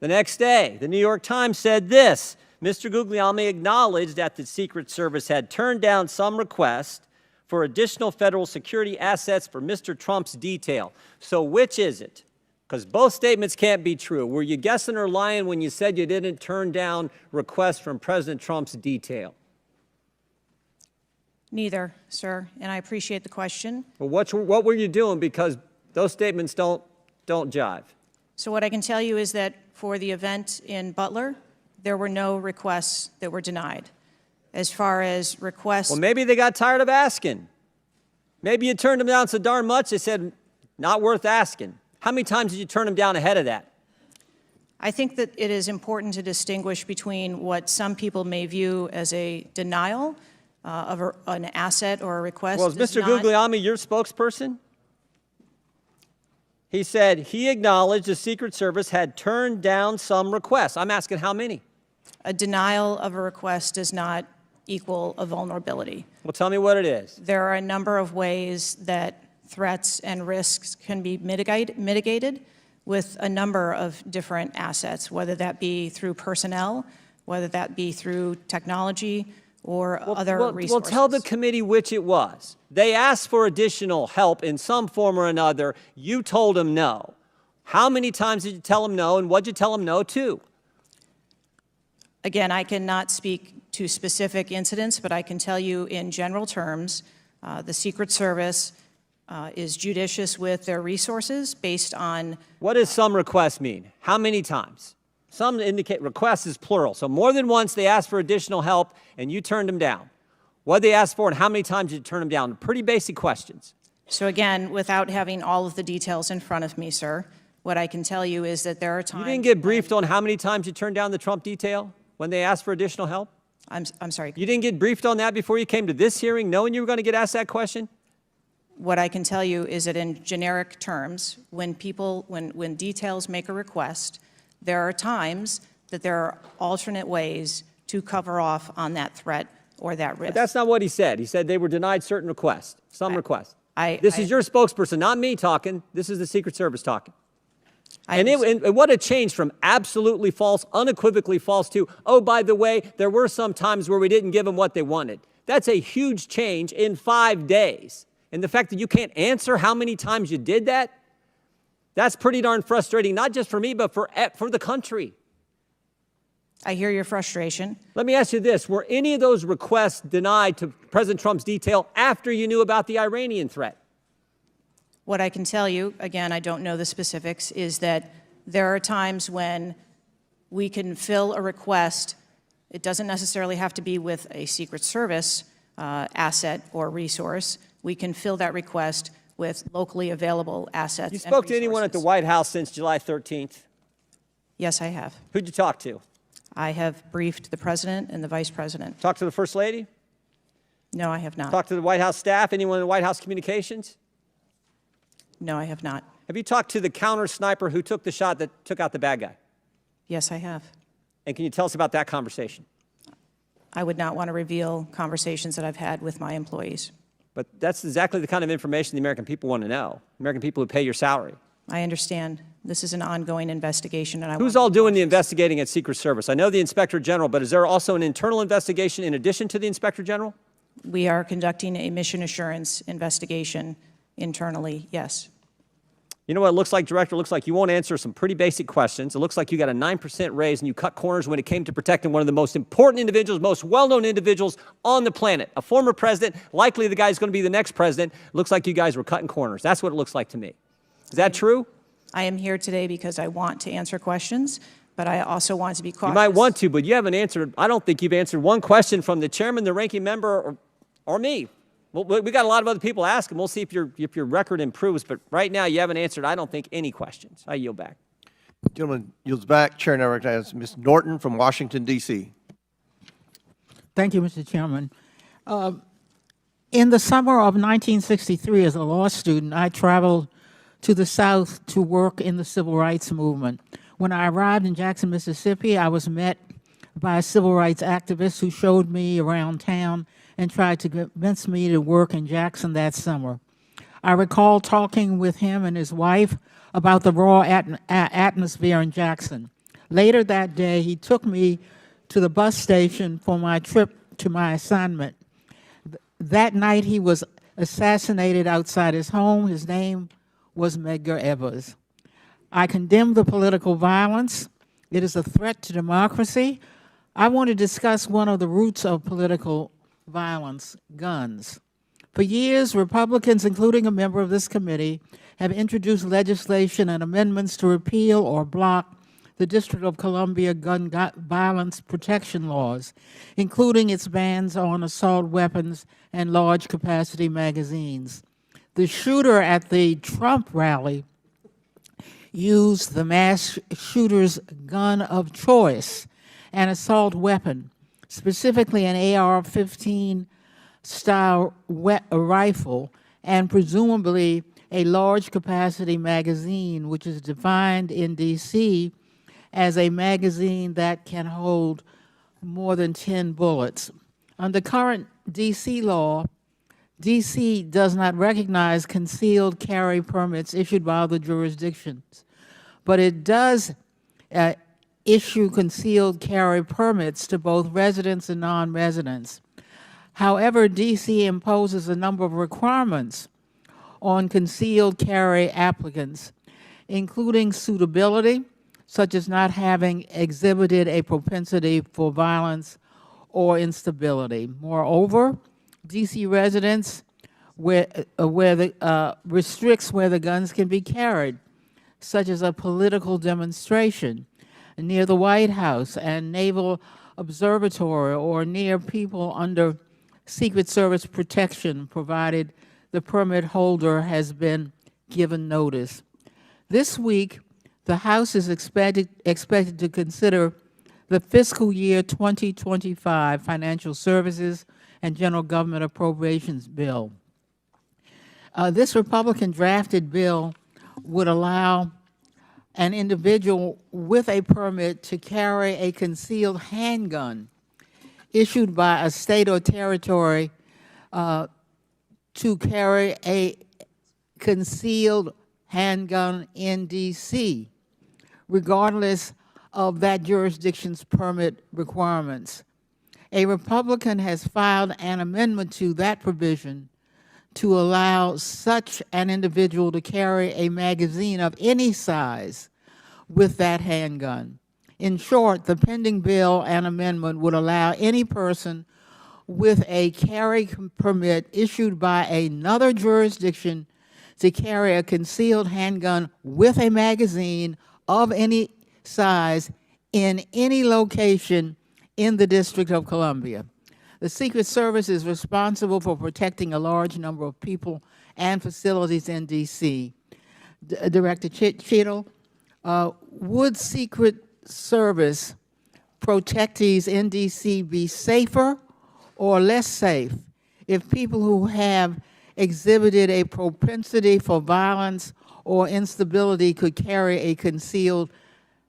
The next day, the New York Times said this: "Mr. Guglielmi acknowledged that the Secret Service had turned down some requests for additional federal security assets for Mr. Trump's detail." So which is it? Because both statements can't be true. Were you guessing or lying when you said you didn't turn down requests from President Trump's detail? Neither, sir, and I appreciate the question. Well, what were you doing? Because those statements don't jive. So what I can tell you is that for the event in Butler, there were no requests that were denied. As far as requests... Well, maybe they got tired of asking. Maybe you turned them down so darn much, they said, not worth asking. How many times did you turn them down ahead of that? I think that it is important to distinguish between what some people may view as a denial of an asset or a request. Well, is Mr. Guglielmi your spokesperson? He said he acknowledged the Secret Service had turned down some requests. I'm asking how many? A denial of a request does not equal a vulnerability. Well, tell me what it is. There are a number of ways that threats and risks can be mitigated with a number of different assets, whether that be through personnel, whether that be through technology, or other resources. Well, tell the committee which it was. They asked for additional help in some form or another. You told them no. How many times did you tell them no, and what did you tell them no to? Again, I cannot speak to specific incidents, but I can tell you in general terms, the Secret Service is judicious with their resources based on... What does some requests mean? How many times? Some indicate requests is plural. So more than once they asked for additional help and you turned them down. What did they ask for and how many times did you turn them down? Pretty basic questions. So again, without having all of the details in front of me, sir, what I can tell you is that there are times... You didn't get briefed on how many times you turned down the Trump detail when they asked for additional help? I'm sorry. You didn't get briefed on that before you came to this hearing, knowing you were going to get asked that question? What I can tell you is that in generic terms, when details make a request, there are times that there are alternate ways to cover off on that threat or that risk. But that's not what he said. He said they were denied certain requests, some requests. This is your spokesperson, not me talking. This is the Secret Service talking. And what a change from absolutely false, unequivocally false to, oh, by the way, there were some times where we didn't give them what they wanted. That's a huge change in 5 days. And the fact that you can't answer how many times you did that, that's pretty darn frustrating, not just for me, but for the country. I hear your frustration. Let me ask you this. Were any of those requests denied to President Trump's detail after you knew about the Iranian threat? What I can tell you, again, I don't know the specifics, is that there are times when we can fill a request. It doesn't necessarily have to be with a Secret Service asset or resource. We can fill that request with locally available assets. You spoke to anyone at the White House since July 13th? Yes, I have. Who'd you talk to? I have briefed the President and the Vice President. Talked to the First Lady? No, I have not. Talked to the White House staff? Anyone in the White House communications? No, I have not. Have you talked to the counter sniper who took the shot that took out the bad guy? Yes, I have. And can you tell us about that conversation? I would not want to reveal conversations that I've had with my employees. But that's exactly the kind of information the American people want to know, American people who pay your salary. I understand. This is an ongoing investigation, and Who's all doing the investigating at Secret Service? I know the Inspector General, but is there also an internal investigation in addition to the Inspector General? We are conducting a mission assurance investigation internally, yes. You know what it looks like, Director? It looks like you won't answer some pretty basic questions. It looks like you got a 9% raise and you cut corners when it came to protecting one of the most important individuals, most well-known individuals on the planet. A former president, likely the guy who's going to be the next president. It looks like you guys were cutting corners. That's what it looks like to me. Is that true? I am here today because I want to answer questions, but I also want to be cautious. You might want to, but you haven't answered. I don't think you've answered one question from the chairman, the ranking member, or me. Well, we got a lot of other people asking. We'll see if your record improves, but right now you haven't answered, I don't think, any questions. I yield back. Gentleman yields back. Chair now recognizes Ms. Norton from Washington, D.C. Thank you, Mr. Chairman. In the summer of 1963, as a law student, I traveled to the South to work in the civil rights movement. When I arrived in Jackson, Mississippi, I was met by a civil rights activist who showed me around town and tried to convince me to work in Jackson that summer. I recall talking with him and his wife about the raw atmosphere in Jackson. Later that day, he took me to the bus station for my trip to my assignment. That night, he was assassinated outside his home. His name was Medgar Evers. I condemn the political violence. It is a threat to democracy. I want to discuss one of the roots of political violence, guns. For years, Republicans, including a member of this committee, have introduced legislation and amendments to repeal or block the District of Columbia gun violence protection laws, including its bans on assault weapons and large capacity magazines. The shooter at the Trump rally used the mass shooter's gun of choice, an assault weapon, specifically an AR-15 style rifle, and presumably a large capacity magazine, which is defined in D.C. as a magazine that can hold more than 10 bullets. Under current D.C. law, D.C. does not recognize concealed carry permits issued by other jurisdictions, but it does issue concealed carry permits to both residents and non-residents. However, D.C. imposes a number of requirements on concealed carry applicants, including suitability, such as not having exhibited a propensity for violence or instability. Moreover, D.C. residents restricts where the guns can be carried, such as a political demonstration near the White House and Naval Observatory, or near people under Secret Service protection, provided the permit holder has been given notice. This week, the House is expected to consider the fiscal year 2025 Financial Services and General Government Appropriations Bill. This Republican-drafted bill would allow an individual with a permit to carry a concealed handgun issued by a state or territory to carry a concealed handgun in D.C., regardless of that jurisdiction's permit requirements. A Republican has filed an amendment to that provision to allow such an individual to carry a magazine of any size with that handgun. In short, the pending bill and amendment would allow any person with a carry permit issued by another jurisdiction to carry a concealed handgun with a magazine of any size in any location in the District of Columbia. The Secret Service is responsible for protecting a large number of people and facilities in D.C. Director Cheadle, would Secret Service protectees in D.C. be safer or less safe if people who have exhibited a propensity for violence or instability could carry a concealed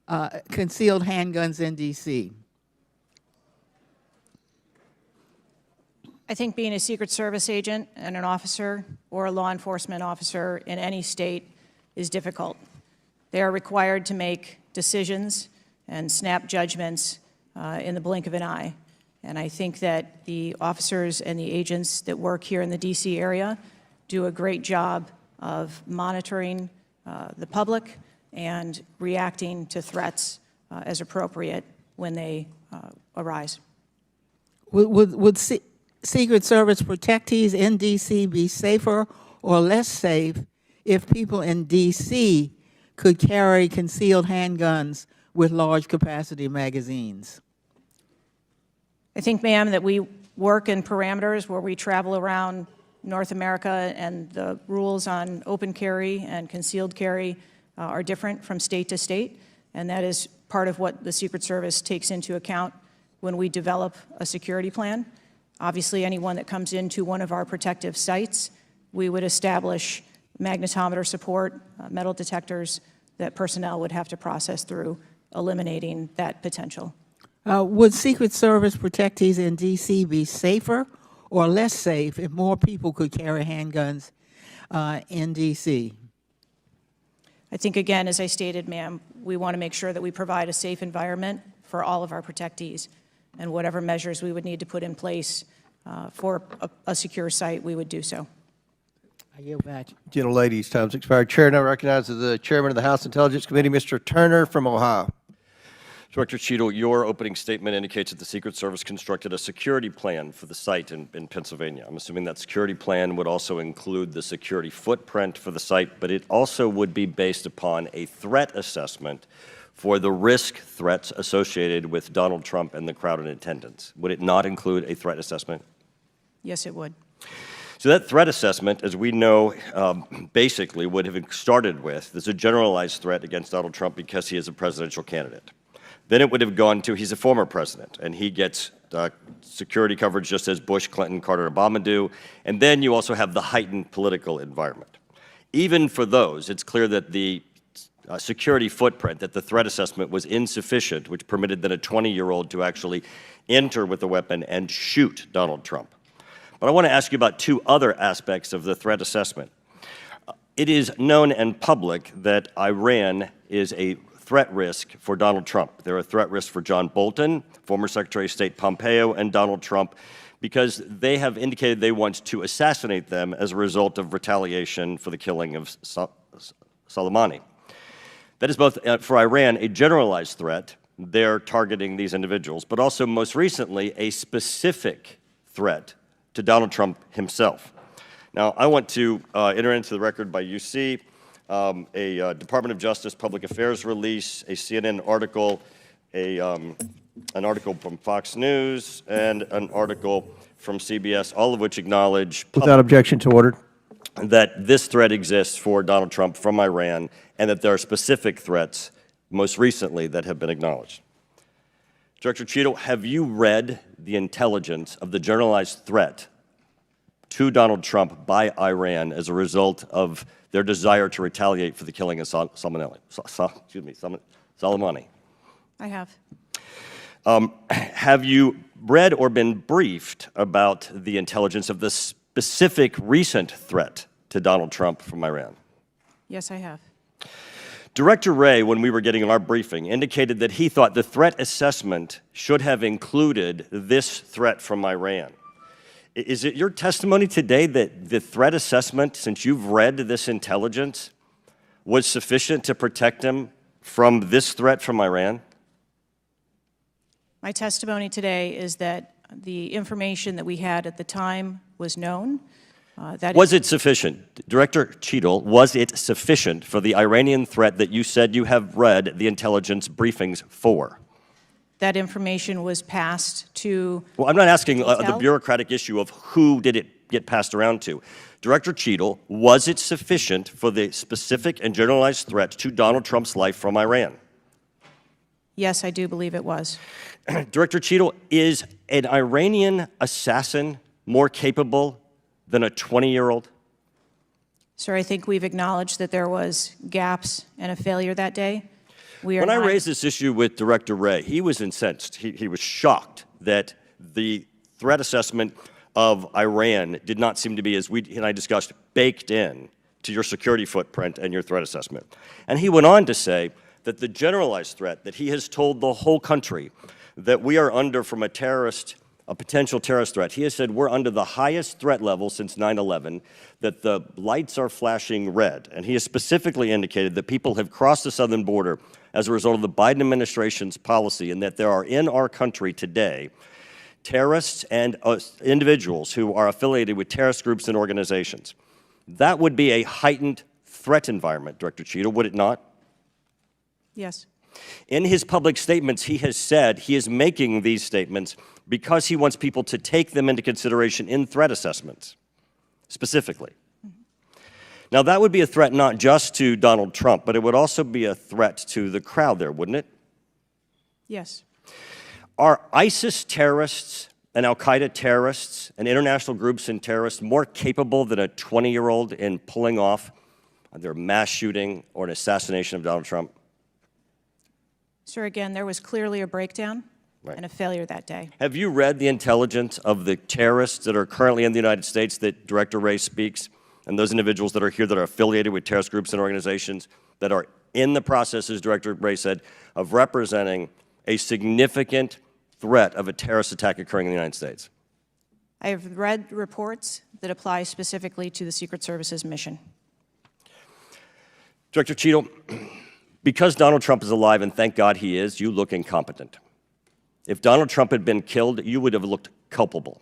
handguns in D.C.? I think being a Secret Service agent and an officer or a law enforcement officer in any state is difficult. They are required to make decisions and snap judgments in the blink of an eye. And I think that the officers and the agents that work here in the D.C. area do a great job of monitoring the public and reacting to threats as appropriate when they arise. Would Secret Service protectees in D.C. be safer or less safe if people in D.C. could carry concealed handguns with large capacity magazines? I think, ma'am, that we work in parameters where we travel around North America, and the rules on open carry and concealed carry are different from state to state, and that is part of what the Secret Service takes into account when we develop a security plan. Obviously, anyone that comes into one of our protective sites, we would establish magnetometer support, metal detectors that personnel would have to process through, eliminating that potential. Would Secret Service protectees in D.C. be safer or less safe if more people could carry handguns in D.C.? I think, again, as I stated, ma'am, we want to make sure that we provide a safe environment for all of our protectees, and whatever measures we would need to put in place for a secure site, we would do so. I yield back. Gentlelady's time's expired. Chair now recognizes the Chairman of the House Intelligence Committee, Mr. Turner from Ohio. Director Cheadle, your opening statement indicates that the Secret Service constructed a security plan for the site in Pennsylvania. I'm assuming that security plan would also include the security footprint for the site, but it also would be based upon a threat assessment for the risk threats associated with Donald Trump and the crowd in attendance. Would it not include a threat assessment? Yes, it would. So that threat assessment, as we know, basically would have started with, there's a generalized threat against Donald Trump because he is a presidential candidate. Then it would have gone to, he's a former president, and he gets security coverage just as Bush, Clinton, Carter, and Obama do. And then you also have the heightened political environment. Even for those, it's clear that the security footprint, that the threat assessment was insufficient, which permitted then a 20-year-old to actually enter with a weapon and shoot Donald Trump. But I want to ask you about two other aspects of the threat assessment. It is known and public that Iran is a threat risk for Donald Trump. They're a threat risk for John Bolton, former Secretary of State Pompeo, and Donald Trump, because they have indicated they want to assassinate them as a result of retaliation for the killing of Soleimani. That is both, for Iran, a generalized threat. They're targeting these individuals, but also, most recently, a specific threat to Donald Trump himself. Now, I want to enter into the record by UC a Department of Justice Public Affairs release, a CNN article, an article from Fox News, and an article from CBS, all of which acknowledge Without objection to order. that this threat exists for Donald Trump from Iran, and that there are specific threats, most recently, that have been acknowledged. Director Cheadle, have you read the intelligence of the generalized threat to Donald Trump by Iran as a result of their desire to retaliate for the killing of Soleimani? I have. Have you read or been briefed about the intelligence of the specific recent threat to Donald Trump from Iran? Yes, I have. Director Wray, when we were getting our briefing, indicated that he thought the threat assessment should have included this threat from Iran. Is it your testimony today that the threat assessment, since you've read this intelligence, was sufficient to protect him from this threat from Iran? My testimony today is that the information that we had at the time was known. Was it sufficient? Director Cheadle, was it sufficient for the Iranian threat that you said you have read the intelligence briefings for? That information was passed to... Well, I'm not asking the bureaucratic issue of who did it get passed around to. Director Cheadle, was it sufficient for the specific and generalized threat to Donald Trump's life from Iran? Yes, I do believe it was. Director Cheadle, is an Iranian assassin more capable than a 20-year-old? Sir, I think we've acknowledged that there was gaps and a failure that day. When I raised this issue with Director Wray, he was incensed. He was shocked that the threat assessment of Iran did not seem to be, as we and I discussed, baked in to your security footprint and your threat assessment. And he went on to say that the generalized threat that he has told the whole country that we are under from a potential terrorist threat, he has said we're under the highest threat level since 9/11, that the lights are flashing red. And he has specifically indicated that people have crossed the southern border as a result of the Biden administration's policy, and that there are in our country today terrorists and individuals who are affiliated with terrorist groups and organizations. That would be a heightened threat environment, Director Cheadle, would it not? Yes. In his public statements, he has said he is making these statements because he wants people to take them into consideration in threat assessments, specifically. Now, that would be a threat not just to Donald Trump, but it would also be a threat to the crowd there, wouldn't it? Yes. Are ISIS terrorists and al-Qaeda terrorists and international groups and terrorists more capable than a 20-year-old in pulling off either a mass shooting or an assassination of Donald Trump? Sir, again, there was clearly a breakdown and a failure that day. Have you read the intelligence of the terrorists that are currently in the United States that Director Wray speaks, and those individuals that are here that are affiliated with terrorist groups and organizations that are in the process, as Director Wray said, of representing a significant threat of a terrorist attack occurring in the United States? I have read reports that apply specifically to the Secret Service's mission. Director Cheadle, because Donald Trump is alive, and thank God he is, you look incompetent. If Donald Trump had been killed, you would have looked culpable.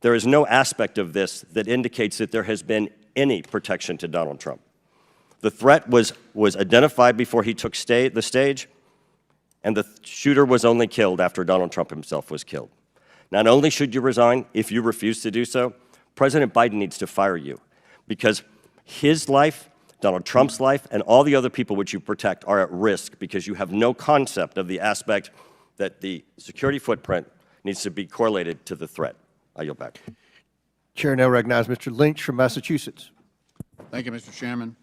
There is no aspect of this that indicates that there has been any protection to Donald Trump. The threat was identified before he took the stage, and the shooter was only killed after Donald Trump himself was killed. Not only should you resign, if you refuse to do so, President Biden needs to fire you, because his life, Donald Trump's life, and all the other people which you protect are at risk because you have no concept of the aspect that the security footprint needs to be correlated to the threat. I yield back. Chair now recognizes Mr. Lynch from Massachusetts. Thank you, Mr. Chairman.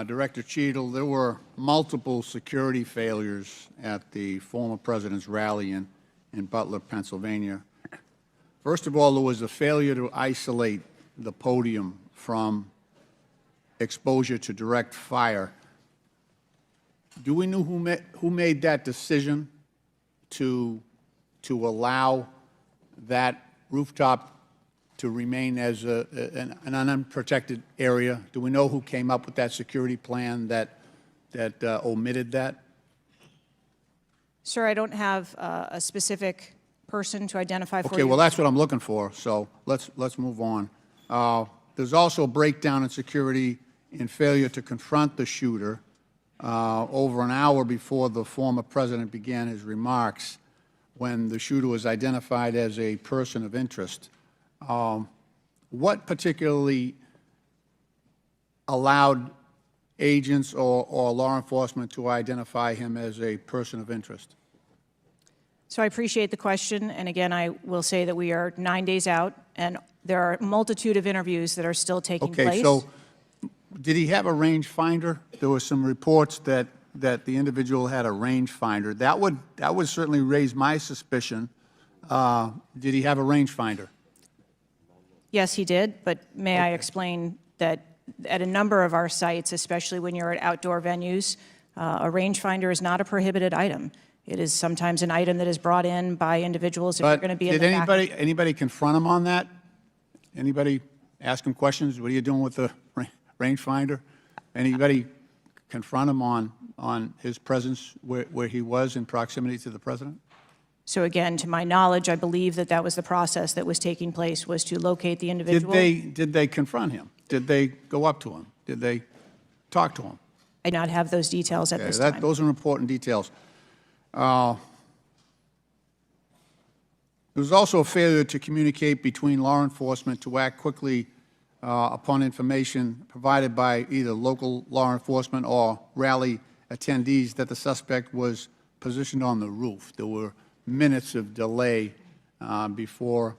Director Cheadle, there were multiple security failures at the former president's rally in Butler, Pennsylvania. First of all, there was a failure to isolate the podium from exposure to direct fire. Do we know who made that decision to allow that rooftop to remain as an unprotected area? Do we know who came up with that security plan that omitted that? Sir, I don't have a specific person to identify for you. Okay, well, that's what I'm looking for, so let's move on. There's also a breakdown in security in failure to confront the shooter over an hour before the former president began his remarks, when the shooter was identified as a person of interest. What particularly allowed agents or law enforcement to identify him as a person of interest? So I appreciate the question, and again, I will say that we are 9 days out, and there are a multitude of interviews that are still taking place. Okay, so did he have a rangefinder? There were some reports that the individual had a rangefinder. That would certainly raise my suspicion. Did he have a rangefinder? Yes, he did, but may I explain that at a number of our sites, especially when you're at outdoor venues, a rangefinder is not a prohibited item. It is sometimes an item that is brought in by individuals if you're going to be in the back. Did anybody confront him on that? Anybody ask him questions? What are you doing with the rangefinder? Anybody confront him on his presence where he was in proximity to the president? So again, to my knowledge, I believe that that was the process that was taking place, was to locate the individual. Did they confront him? Did they go up to him? Did they talk to him? I do not have those details at this time. Those are important details. There was also a failure to communicate between law enforcement to act quickly upon information provided by either local law enforcement or rally attendees that the suspect was positioned on the roof. There were minutes of delay before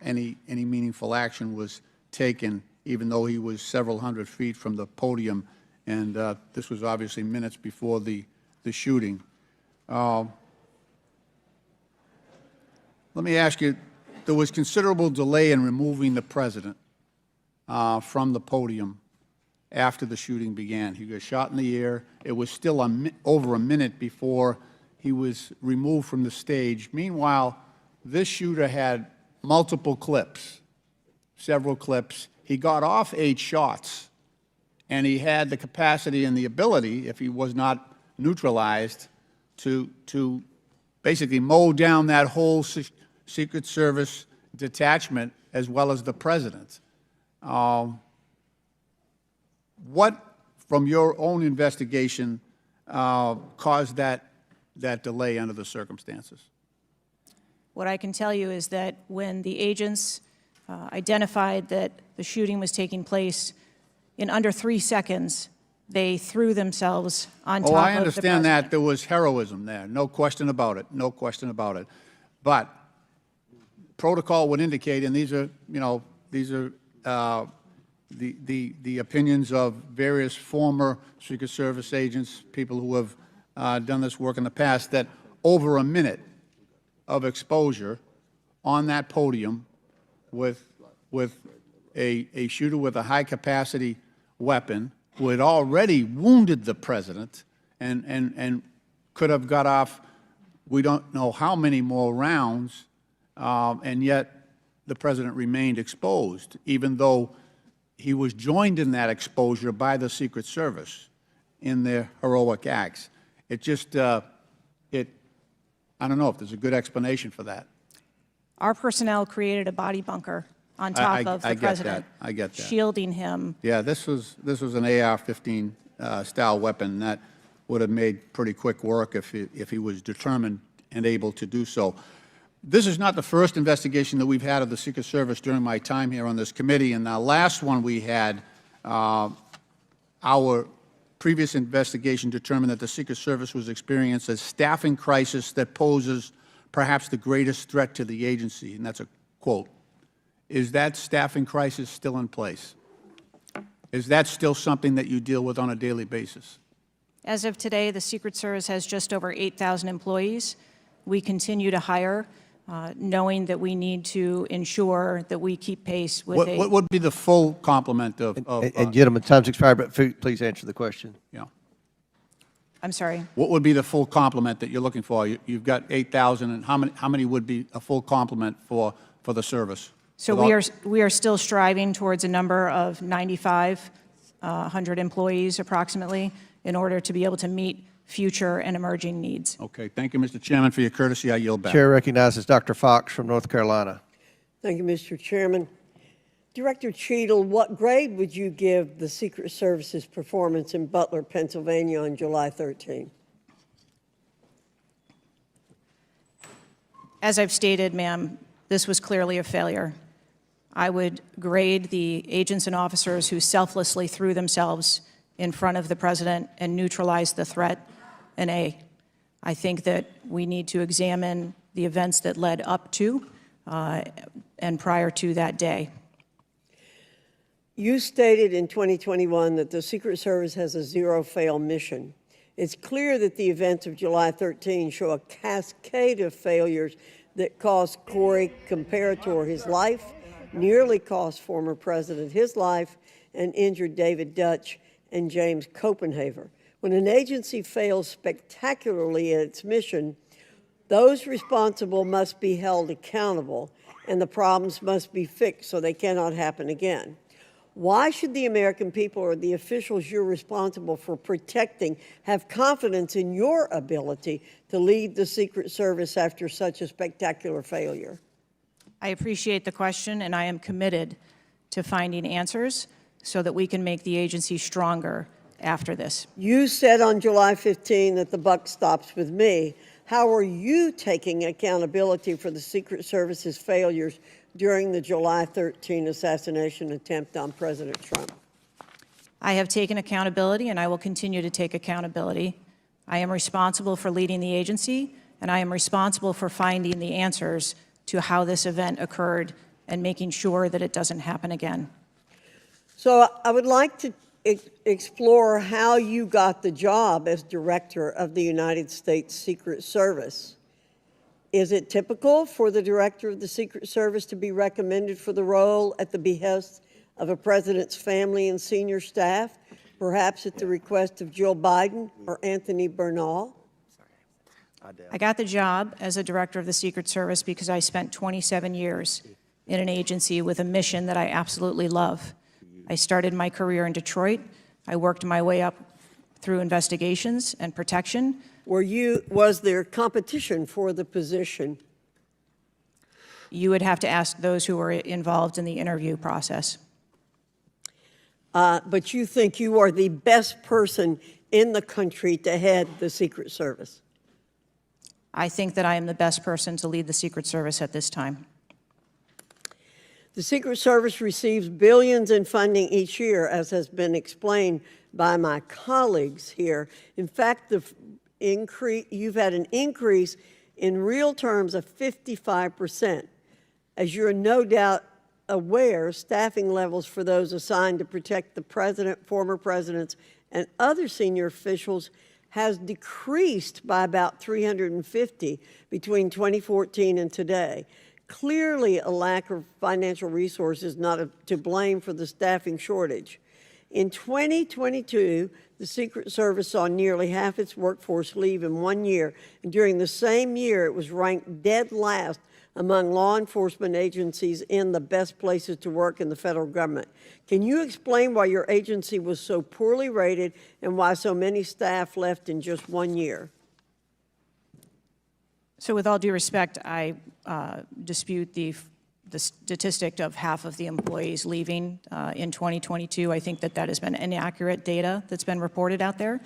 any meaningful action was taken, even though he was several hundred feet from the podium, and this was obviously minutes before the shooting. Let me ask you, there was considerable delay in removing the president from the podium after the shooting began. He got shot in the air. It was still over a minute before he was removed from the stage. Meanwhile, this shooter had multiple clips, several clips. He got off 8 shots, and he had the capacity and the ability, if he was not neutralized, to basically mow down that whole Secret Service detachment as well as the president. What, from your own investigation, caused that delay under the circumstances? What I can tell you is that when the agents identified that the shooting was taking place, in under 3 seconds, they threw themselves on top of the president. I understand that. There was heroism there. No question about it. No question about it. But protocol would indicate, and these are, the opinions of various former Secret Service agents, people who have done this work in the past, that over a minute of exposure on that podium with a shooter with a high-capacity weapon who had already wounded the president and could have got off, we don't know how many more rounds, and yet the president remained exposed, even though he was joined in that exposure by the Secret Service in their heroic acts. It just, I don't know if there's a good explanation for that. Our personnel created a body bunker on top of the president, I get that. shielding him. Yeah, this was an AR-15 style weapon that would have made pretty quick work if he was determined and able to do so. This is not the first investigation that we've had of the Secret Service during my time here on this committee, and the last one we had, our previous investigation determined that the Secret Service was experiencing a staffing crisis that poses perhaps the greatest threat to the agency, and that's a quote. Is that staffing crisis still in place? Is that still something that you deal with on a daily basis? As of today, the Secret Service has just over 8,000 employees. We continue to hire, knowing that we need to ensure that we keep pace with What would be the full complement of And gentlemen, time's expired, but please answer the question. yeah. I'm sorry. What would be the full complement that you're looking for? You've got 8,000, and how many would be a full complement for the service? So we are still striving towards a number of 9,500 employees approximately in order to be able to meet future and emerging needs. Okay. Thank you, Mr. Chairman, for your courtesy. I yield back. Chair recognizes Dr. Fox from North Carolina. Thank you, Mr. Chairman. Director Cheadle, what grade would you give the Secret Service's performance in Butler, Pennsylvania on July 13? As I've stated, ma'am, this was clearly a failure. I would grade the agents and officers who selflessly threw themselves in front of the president and neutralized the threat an A. I think that we need to examine the events that led up to and prior to that day. You stated in 2021 that the Secret Service has a zero-fail mission. It's clear that the events of July 13 show a cascade of failures that cost Corey Comparator his life, nearly cost former president his life, and injured David Dutch and James Copenhaver. When an agency fails spectacularly at its mission, those responsible must be held accountable, and the problems must be fixed so they cannot happen again. Why should the American people or the officials you're responsible for protecting have confidence in your ability to lead the Secret Service after such a spectacular failure? I appreciate the question, and I am committed to finding answers so that we can make the agency stronger after this. You said on July 15 that the buck stops with me. How are you taking accountability for the Secret Service's failures during the July 13 assassination attempt on President Trump? I have taken accountability, and I will continue to take accountability. I am responsible for leading the agency, and I am responsible for finding the answers to how this event occurred and making sure that it doesn't happen again. So I would like to explore how you got the job as director of the United States Secret Service. Is it typical for the director of the Secret Service to be recommended for the role at the behest of a president's family and senior staff, perhaps at the request of Jill Biden or Anthony Bernal? I got the job as a director of the Secret Service because I spent 27 years in an agency with a mission that I absolutely love. I started my career in Detroit. I worked my way up through investigations and protection. Was there competition for the position? You would have to ask those who were involved in the interview process. But you think you are the best person in the country to head the Secret Service? I think that I am the best person to lead the Secret Service at this time. The Secret Service receives billions in funding each year, as has been explained by my colleagues here. In fact, you've had an increase in real terms of 55%. As you're no doubt aware, staffing levels for those assigned to protect the president, former presidents, and other senior officials has decreased by about 350 between 2014 and today. Clearly, a lack of financial resources not to blame for the staffing shortage. In 2022, the Secret Service saw nearly half its workforce leave in 1 year, and during the same year, it was ranked dead last among law enforcement agencies in the best places to work in the federal government. Can you explain why your agency was so poorly rated and why so many staff left in just 1 year? So with all due respect, I dispute the statistic of half of the employees leaving in 2022. I think that has been inaccurate data that's been reported out there.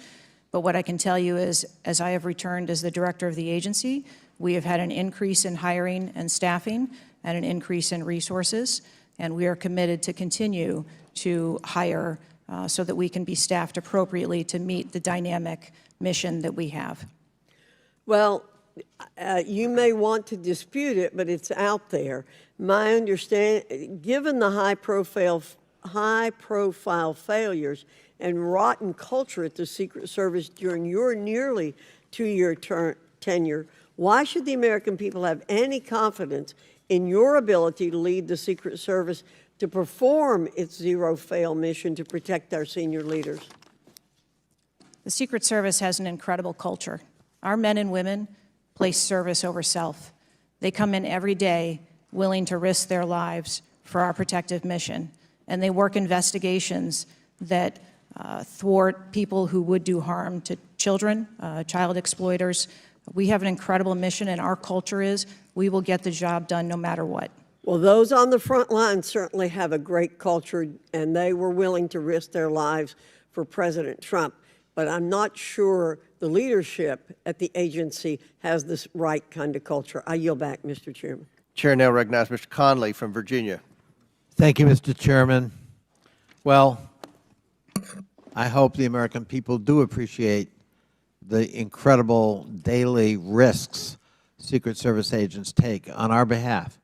But what I can tell you is, as I have returned as the director of the agency, we have had an increase in hiring and staffing and an increase in resources, and we are committed to continue to hire so that we can be staffed appropriately to meet the dynamic mission that we have. Well, you may want to dispute it, but it's out there. My understanding, given the high-profile failures and rotten culture at the Secret Service during your nearly two-year tenure, why should the American people have any confidence in your ability to lead the Secret Service to perform its zero-fail mission to protect our senior leaders? The Secret Service has an incredible culture. Our men and women place service over self. They come in every day willing to risk their lives for our protective mission, and they work investigations that thwart people who would do harm to children, child exploiters. We have an incredible mission, and our culture is we will get the job done no matter what. Well, those on the front line certainly have a great culture, and they were willing to risk their lives for President Trump. But I'm not sure the leadership at the agency has this right kind of culture. I yield back, Mr. Chairman. Chair now recognizes Mr. Conley from Virginia. Thank you, Mr. Chairman. Well, I hope the American people do appreciate the incredible daily risks Secret Service agents take on our behalf.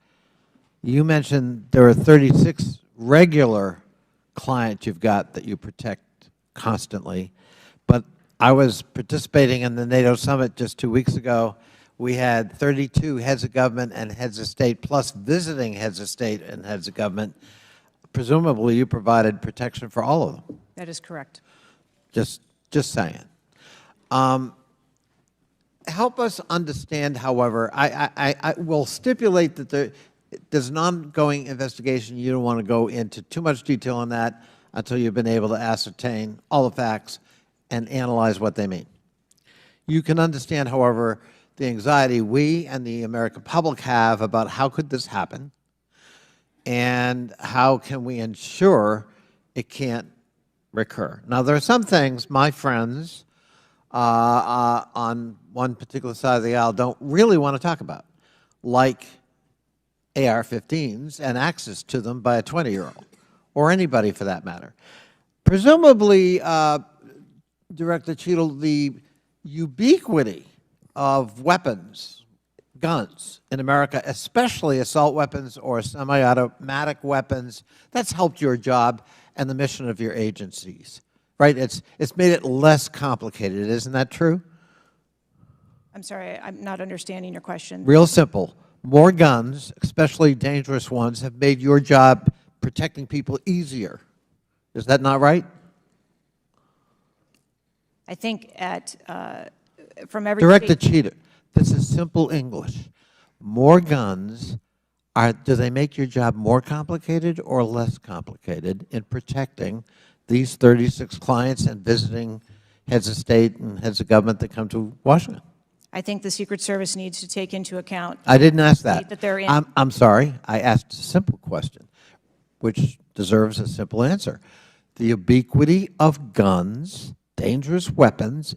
You mentioned there are 36 regular clients you've got that you protect constantly, but I was participating in the NATO summit just 2 weeks ago. We had 32 heads of government and heads of state, plus visiting heads of state and heads of government. Presumably, you provided protection for all of them. That is correct. Just saying. Help us understand, however, I will stipulate that there's an ongoing investigation. You don't want to go into too much detail on that until you've been able to ascertain all the facts and analyze what they mean. You can understand, however, the anxiety we and the American public have about how could this happen and how can we ensure it can't recur. Now, there are some things my friends on one particular side of the aisle don't really want to talk about, like AR-15s and access to them by a 20-year-old, or anybody for that matter. Presumably, Director Cheadle, the ubiquity of weapons, guns in America, especially assault weapons or semi-automatic weapons, that's helped your job and the mission of your agencies, right? It's made it less complicated. Isn't that true? I'm sorry, I'm not understanding your question. Real simple. More guns, especially dangerous ones, have made your job protecting people easier. Is that not right? I think from every Director state, Cheater, this is simple English. More guns, do they make your job more complicated or less complicated in protecting these 36 clients and visiting heads of state and heads of government that come to Washington? I think the Secret Service needs to take into account I didn't ask the that. state that they're in. I'm sorry. I asked a simple question, which deserves a simple answer. The ubiquity of guns, dangerous weapons